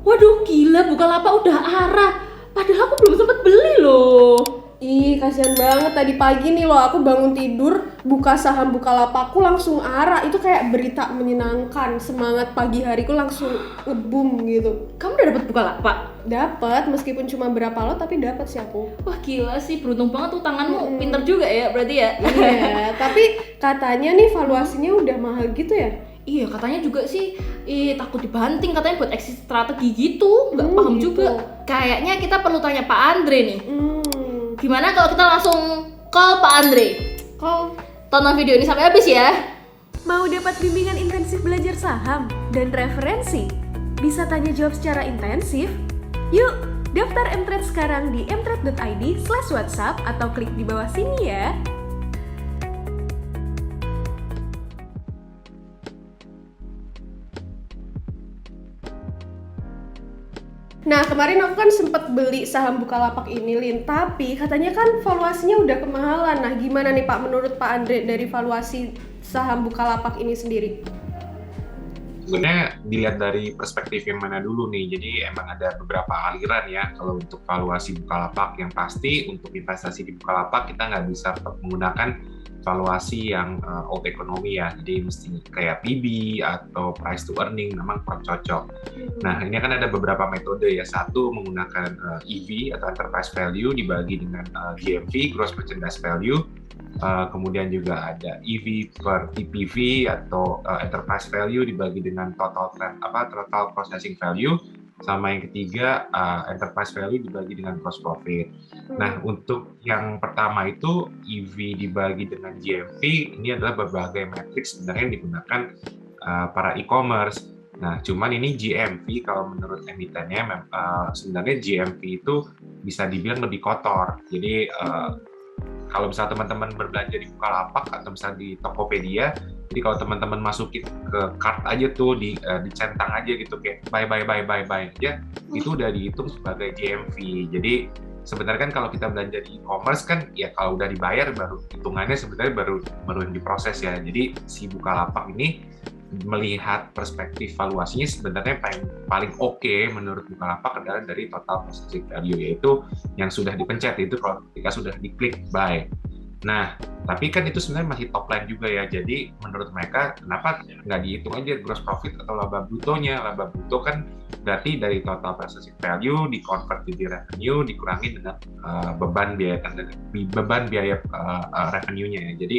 Waduh, gila, Bukalapak udah arah. Padahal aku belum sempet beli loh. Ih, kasihan banget tadi pagi nih loh aku bangun tidur, buka saham Bukalapakku langsung arah. Itu kayak berita menyenangkan, semangat pagi hariku langsung ngebum gitu. Kamu udah dapet Bukalapak? Dapat meskipun cuma berapa lot tapi dapat sih aku. Wah gila sih, beruntung banget tuh tanganmu pinter juga ya berarti ya. Iya, tapi katanya nih valuasinya udah mahal gitu ya? Iya katanya juga sih, takut dibanting katanya buat exit strategi gitu, nggak paham gitu. juga. Kayaknya kita perlu tanya Pak Andre nih. Hmm. Gimana kalau kita langsung call Pak Andre? Kok Tonton video ini sampai habis ya. Mau dapat bimbingan intensif belajar saham dan referensi? Bisa tanya jawab secara intensif? Yuk, daftar Mtrade sekarang di mtrade.id/whatsapp atau klik di bawah sini ya. Nah, kemarin aku kan sempet beli saham Bukalapak ini, Lin. Tapi katanya kan valuasinya udah kemahalan. Nah, gimana nih Pak menurut Pak Andre dari valuasi saham Bukalapak ini sendiri? Sebenarnya dilihat dari perspektif yang mana dulu nih. Jadi emang ada beberapa aliran ya. Kalau untuk valuasi Bukalapak, yang pasti untuk investasi di Bukalapak kita nggak bisa menggunakan valuasi yang old economy ya. Jadi mesti kayak PB atau price to earning, memang kurang cocok. Nah, ini kan ada beberapa metode ya. Satu menggunakan EV atau enterprise value dibagi dengan GMV, gross merchandise value. Kemudian juga ada EV per TPV atau enterprise value dibagi dengan total processing value, sama yang ketiga enterprise value dibagi dengan gross profit. Nah, untuk yang pertama itu EV dibagi dengan GMV, ini adalah berbagai matriks sebenarnya yang digunakan para e-commerce. Nah, cuman ini GMV kalau menurut emitennya sebenarnya GMV itu bisa dibilang lebih kotor. Jadi kalau misalnya teman-teman berbelanja di Bukalapak atau misalnya di Tokopedia, jadi kalau teman-teman masukin ke cart aja tuh, dicentang aja gitu kayak buy aja, itu udah dihitung sebagai GMV. Jadi sebenarnya kan kalau kita belanja di e-commerce kan ya kalau udah dibayar baru hitungannya sebenarnya baru yang diproses ya. Jadi si Bukalapak ini melihat perspektif valuasinya sebenarnya paling oke menurut Bukalapak adalah dari total processing value, yaitu yang sudah dipencet itu kalau ketika sudah diklik buy. Nah, tapi kan itu sebenarnya masih top line juga ya. Jadi menurut mereka kenapa nggak dihitung aja gross profit atau laba brutonya? Laba bruto kan berarti dari total processing value di-convert jadi revenue dikurangi dengan beban biaya revenue-nya ya. Jadi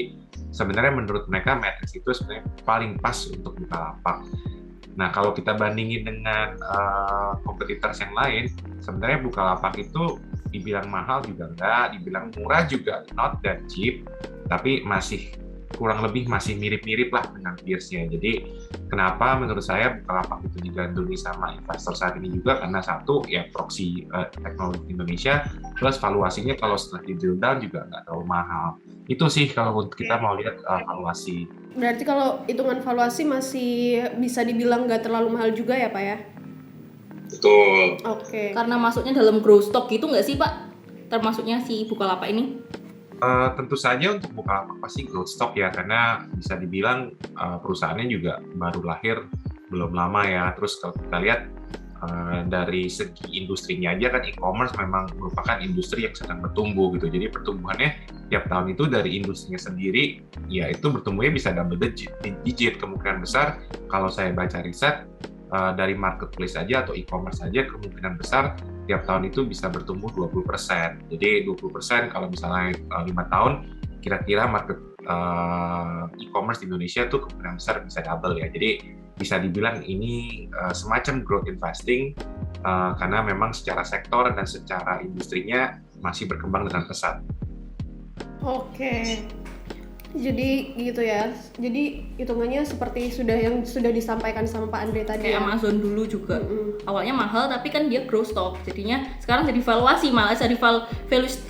sebenarnya menurut mereka matrix itu sebenarnya paling pas untuk Bukalapak. Nah, kalau kita bandingin dengan kompetitors yang lain, sebenarnya Bukalapak itu dibilang mahal juga enggak, dibilang murah juga not that cheap, tapi masih kurang lebih masih mirip-mirip lah dengan peersnya. Jadi kenapa menurut saya Bukalapak itu digandrungi sama investor saat ini juga karena satu ya proxy teknologi Indonesia, plus valuasinya kalau setelah di drill down juga nggak terlalu mahal. Itu sih kalau kita mau lihat valuasi. Berarti kalau hitungan valuasi masih bisa dibilang nggak terlalu mahal juga ya Pak ya? Betul. Oke. Karena masuknya dalam growth stock gitu nggak sih Pak? Termasuknya si Bukalapak ini? Tentu saja untuk Bukalapak pasti growth stock ya, karena bisa dibilang perusahaannya juga baru lahir belum lama ya. Terus kalau kita lihat dari segi industrinya aja kan e-commerce memang merupakan industri yang sedang bertumbuh gitu. Jadi pertumbuhannya tiap tahun itu dari industrinya sendiri ya itu bertumbuhnya bisa double digit kemungkinan besar. Kalau saya baca riset dari marketplace aja atau e-commerce aja kemungkinan besar tiap tahun itu bisa bertumbuh 20%. Jadi 20% kalau misalnya 5 tahun kira-kira market e-commerce di Indonesia tuh kemungkinan besar bisa double ya. Jadi bisa dibilang ini semacam growth investing karena memang secara sektor dan secara industrinya masih berkembang dengan pesat. Oke. Jadi gitu ya. Jadi hitungannya seperti sudah disampaikan sama Pak Andre tadi. Kayak Ya. Amazon dulu juga. Awalnya mahal tapi kan dia growth stock. Jadinya sekarang jadi valuasi, malah jadi value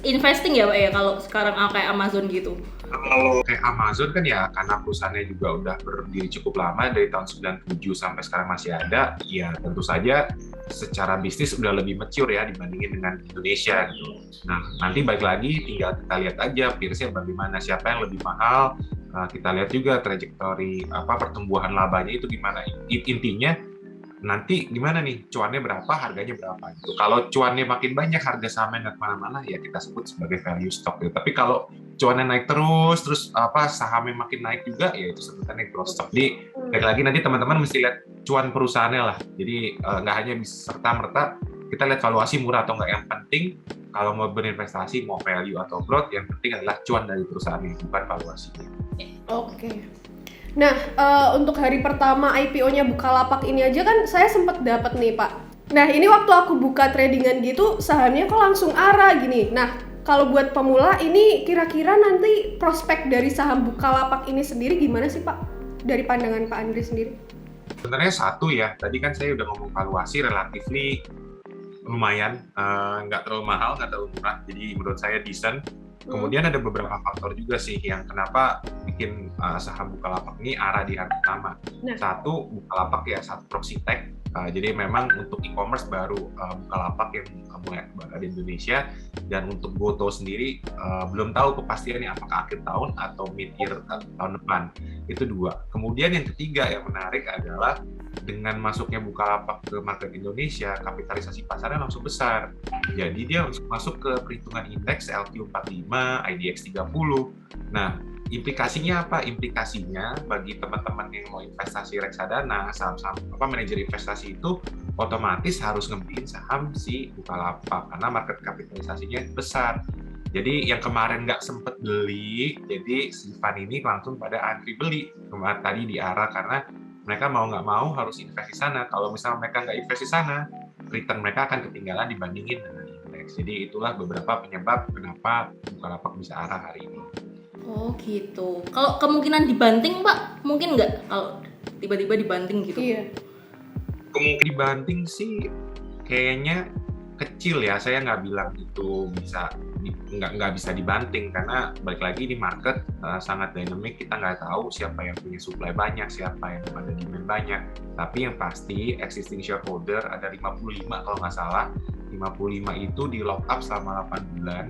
investing ya Pak ya kalau sekarang kayak Amazon gitu. Kalau kayak Amazon kan ya karena perusahaannya juga udah berdiri cukup lama dari tahun 97 sampai sekarang masih ada, ya tentu saja secara bisnis udah lebih mature ya dibandingin dengan Indonesia gitu. Nah, nanti balik lagi tinggal kita lihat aja peersnya bagaimana, siapa yang lebih mahal. Kita lihat juga trajektori pertumbuhan labanya itu gimana. Intinya nanti gimana nih, cuannya berapa, harganya berapa gitu. Kalau cuannya makin banyak, harga sahamnya nggak kemana-mana, ya kita sebut sebagai value stock gitu. Tapi kalau cuannya naik terus sahamnya makin naik juga, ya itu sebutannya growth stock. Jadi balik lagi nanti teman-teman mesti lihat cuan perusahaannya lah. Jadi nggak hanya bisa serta-merta kita lihat valuasi murah atau nggak. Yang penting kalau mau berinvestasi, mau value atau growth, yang penting adalah cuan dari perusahaannya, bukan valuasinya. Oke. Nah, untuk hari pertama IPO-nya Bukalapak ini aja kan saya sempat dapat nih Pak. Nah, ini waktu aku buka tradingan gitu, sahamnya kok langsung ARA gini. Nah, kalau buat pemula ini kira-kira nanti prospek dari saham Bukalapak ini sendiri gimana sih Pak? Dari pandangan Pak Andre sendiri? Sebenarnya satu ya, tadi kan saya udah ngomong valuasi relatifly lumayan, nggak terlalu mahal, nggak terlalu murah, jadi menurut saya decent. Kemudian ada beberapa faktor juga sih yang kenapa bikin saham Bukalapak ini ARA di hari pertama. Nah. Satu, Bukalapak ya, satu Proxitech. Jadi memang untuk e-commerce baru Bukalapak yang mulai ada di Indonesia, dan untuk GoTo sendiri belum tahu kepastiannya apakah akhir tahun atau mid-year tahun depan. Itu dua. Kemudian yang ketiga yang menarik adalah dengan masuknya Bukalapak ke market Indonesia, kapitalisasi pasarnya langsung besar. Jadi dia langsung masuk ke perhitungan indeks LQ45, IDX 30. Nah, implikasinya apa? Implikasinya bagi teman-teman yang mau investasi reksadana, saham-saham manajer investasi itu otomatis harus ngebeliin saham si Bukalapak karena market kapitalisasinya besar. Jadi yang kemarin nggak sempet beli, jadi si fund ini langsung pada antri beli kemarin tadi di ARA karena mereka mau nggak mau harus invest di sana. Kalau misalnya mereka nggak invest di sana, return mereka akan ketinggalan dibandingin dengan indeks. Jadi itulah beberapa penyebab kenapa Bukalapak bisa ARA hari ini. Oh gitu. Kalau kemungkinan dibanting Pak, mungkin nggak kalau tiba-tiba dibanting gitu? Iya. Kemungkinan dibanting sih kayaknya kecil ya. Saya nggak bilang itu bisa nggak bisa dibanting karena balik lagi di market sangat dynamic. Kita nggak tahu siapa yang punya supply banyak, siapa yang ada demand banyak. Tapi yang pasti existing shareholder ada 55 kalau nggak salah. 55 itu di lock up selama 8 bulan.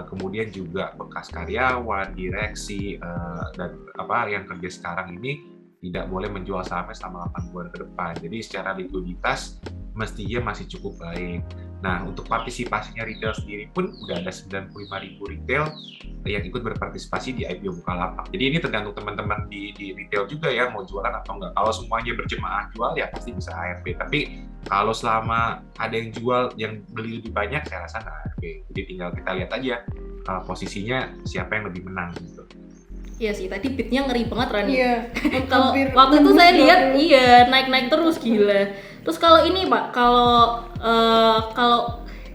Kemudian juga bekas karyawan, direksi, dan yang kerja sekarang ini tidak boleh menjual sahamnya selama 8 bulan ke depan. Jadi secara likuiditas mestinya masih cukup baik. Nah, untuk partisipasinya retail sendiri pun udah ada 95.000 retail yang ikut berpartisipasi di IPO Bukalapak. Jadi ini tergantung teman-teman di retail juga ya, mau jualan atau enggak. Kalau semuanya berjemaah jual ya pasti bisa ARB. Tapi kalau selama ada yang jual, yang beli lebih banyak, saya rasa nggak ARB. Jadi tinggal kita lihat aja posisinya siapa yang lebih menang gitu. Iya sih, tadi beatnya ngeri banget Rani. Iya. Kalau waktu itu saya lihat, iya naik-naik terus gila. Terus kalau ini Pak, kalau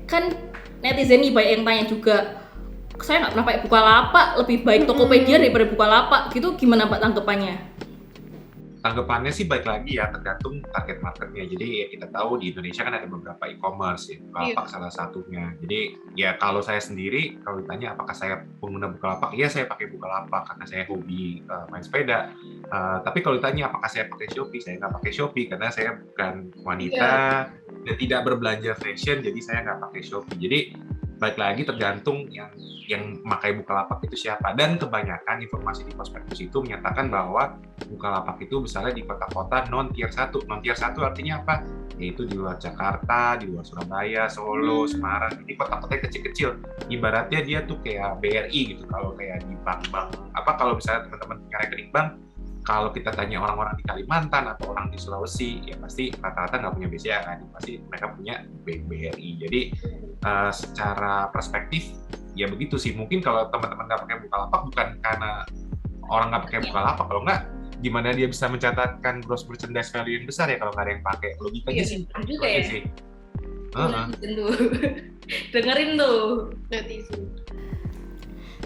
kan netizen nih banyak yang tanya juga, saya nggak pernah pakai Bukalapak, lebih baik Tokopedia daripada Bukalapak, gitu gimana Pak tanggapannya? Tanggapannya sih baik lagi ya, tergantung target marketnya. Jadi ya kita tahu di Indonesia kan ada beberapa e-commerce ya, Bukalapak salah satunya. Jadi ya kalau saya sendiri, kalau ditanya apakah saya pengguna Bukalapak, iya saya pakai Bukalapak karena saya hobi main sepeda. Tapi kalau ditanya apakah saya pakai Shopee, saya nggak pakai Shopee karena saya bukan wanita dan tidak berbelanja fashion, jadi saya nggak pakai Shopee. Jadi baik lagi tergantung yang memakai Bukalapak itu siapa, dan kebanyakan informasi di prospektus itu menyatakan bahwa Bukalapak itu besarnya di kota-kota non tier 1. Non tier 1 artinya apa? Yaitu di luar Jakarta, di luar Surabaya, Solo, Semarang. Ini kota-kota kecil-kecil. Ibaratnya dia tuh kayak BRI gitu. Kalau kayak di bank-bank, kalau misalnya teman-teman punya rekening bank, kalau kita tanya orang-orang di Kalimantan atau orang di Sulawesi, ya pasti rata-rata nggak punya BCA kan, pasti mereka punya BRI. Jadi secara perspektif ya begitu sih. Mungkin kalau teman-teman nggak pakai Bukalapak bukan karena orang nggak pakai Bukalapak, kalau nggak gimana dia bisa mencatatkan gross merchandise value yang besar ya kalau nggak ada yang pakai. Logikanya sih juga ya. Sih. Dengerin tuh netizen.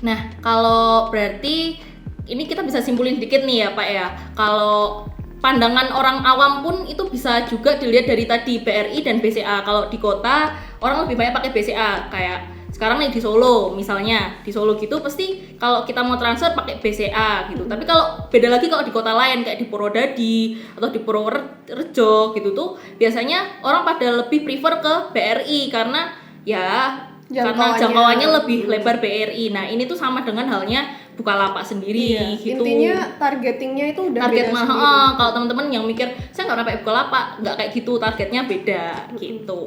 Nah, kalau berarti ini kita bisa simpulin dikit nih ya Pak ya. Kalau pandangan orang awam pun itu bisa juga dilihat dari tadi BRI dan BCA. Kalau di kota orang lebih banyak pakai BCA, kayak sekarang nih di Solo misalnya, di Solo gitu pasti kalau kita mau transfer pakai BCA gitu. Tapi kalau beda lagi kalau di kota lain kayak di Purwodadi atau di Purworejo gitu tuh biasanya orang pada lebih prefer ke BRI karena ya karena jangkauannya lebih lebar BRI. Nah ini tuh sama dengan halnya Bukalapak sendiri gitu. Intinya targetingnya itu udah Target beda mah sendiri. kalau teman-teman yang mikir saya nggak pernah pakai Bukalapak, nggak kayak gitu, targetnya beda gitu.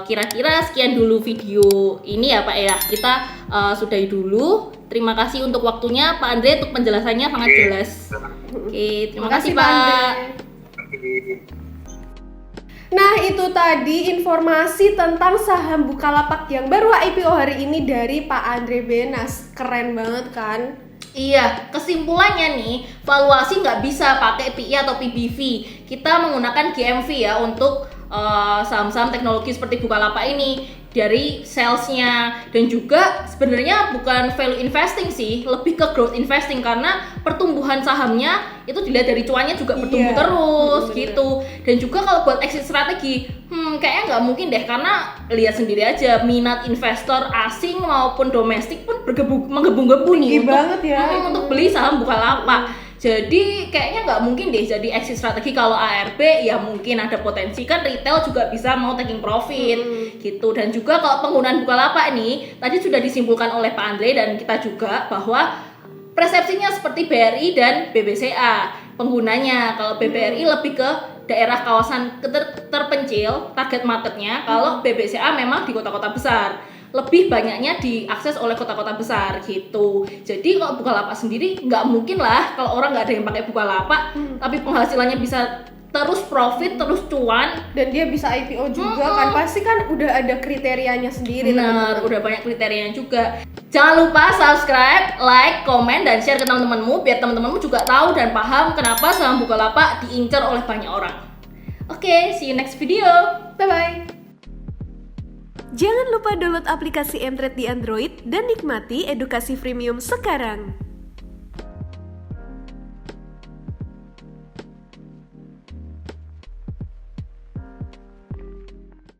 Kira-kira sekian dulu video ini ya Pak ya, kita sudahi dulu. Terima kasih untuk waktunya Pak Andre, untuk penjelasannya sangat jelas. Oke, terima kasih Pak. Andre. Nah itu tadi informasi tentang saham Bukalapak yang baru IPO hari ini dari Pak Andre Benas. Keren banget kan? Iya, kesimpulannya nih, valuasi nggak bisa pakai PI atau PBV. Kita menggunakan GMV ya untuk saham-saham teknologi seperti Bukalapak ini, dari salesnya, dan juga sebenarnya bukan value investing sih, lebih ke growth investing karena pertumbuhan sahamnya itu dilihat dari cuannya juga bertumbuh terus gitu. Dan juga kalau buat exit strategi, kayaknya nggak mungkin deh, karena lihat sendiri aja minat investor asing maupun domestik pun menggebu-gebu nih Tinggi banget ya untuk beli saham Bukalapak. Jadi kayaknya nggak mungkin deh jadi exit strategi. Kalau ARB ya mungkin ada potensi, kan retail juga bisa mau taking profit gitu. Dan juga kalau penggunaan Bukalapak ini tadi sudah disimpulkan oleh Pak Andre dan kita juga bahwa persepsinya seperti BRI dan BBCA penggunanya. Kalau BBRI lebih ke daerah kawasan terpencil target marketnya, kalau BBCA memang di kota-kota besar, lebih banyaknya diakses oleh kota-kota besar gitu. Jadi kalau Bukalapak sendiri nggak mungkin lah kalau orang nggak ada yang pakai Bukalapak tapi penghasilannya bisa terus profit, terus cuan, dan dia bisa IPO juga kan, pasti kan udah ada kriterianya sendiri. Bener, udah banyak kriterianya juga. Jangan lupa subscribe, like, komen, dan share ke teman-temanmu biar teman-temanmu juga tahu dan paham kenapa saham Bukalapak diincar oleh banyak orang. Oke, see you next video. Bye-bye. Jangan lupa download aplikasi Mtrade di Android dan nikmati edukasi freemium sekarang.